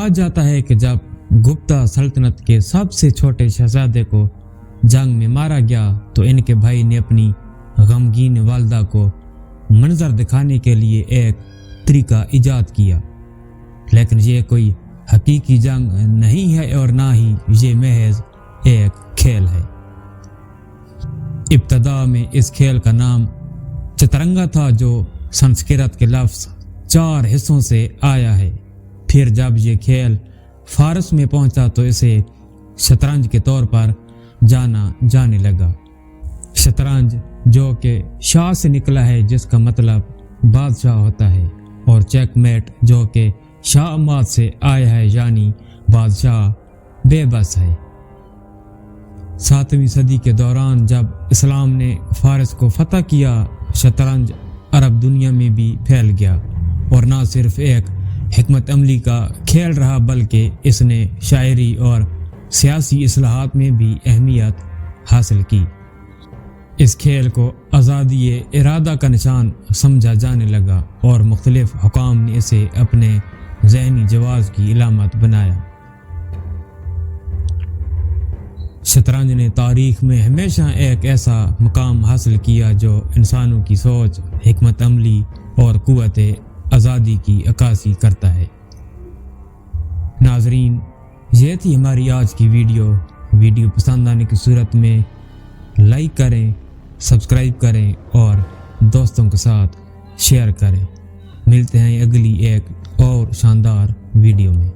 کہا جاتا ہے کہ جب گپتا سلطنت کے سب سے چھوٹے شہزادے کو جنگ میں مارا گیا تو ان کے بھائی نے اپنی غمگین والدہ کو منظر دکھانے کے لیے ایک طریقہ ایجاد کیا، لیکن یہ کوئی حقیقی جنگ نہیں ہے اور نہ ہی یہ محض ایک کھیل ہے۔ ابتدا میں اس کھیل کا نام چترنگا تھا، جو سنسکرت کے لفظ 4 حصوں سے آیا ہے۔ پھر جب یہ کھیل فارس میں پہنچا تو اسے شطرنج کے طور پر جانا جانے لگا۔ شطرنج جو کہ شاہ سے نکلا ہے، جس کا مطلب بادشاہ ہوتا ہے، اور چیک میٹ جو کہ شاہ مات سے آیا ہے، یعنی بادشاہ بے بس ہے۔ 7ویں صدی کے دوران جب اسلام نے فارس کو فتح کیا، شطرنج عرب دنیا میں بھی پھیل گیا، اور نہ صرف ایک حکمت عملی کا کھیل رہا بلکہ اس نے شاعری اور سیاسی اصلاحات میں بھی اہمیت حاصل کی۔ اس کھیل کو آزادی ارادہ کا نشان سمجھا جانے لگا اور مختلف حکام نے اسے اپنے ذہنی جواز کی علامت بنایا۔ شطرنج نے تاریخ میں ہمیشہ ایک ایسا مقام حاصل کیا جو انسانوں کی سوچ، حکمت عملی اور قوت آزادی کی عکاسی کرتا ہے۔ ناظرین، یہ تھی ہماری آج کی ویڈیو پسند آنے کی صورت میں لائک کریں، سبسکرائب کریں اور دوستوں کے ساتھ شیئر کریں۔ ملتے ہیں اگلی ایک اور شاندار ویڈیو میں۔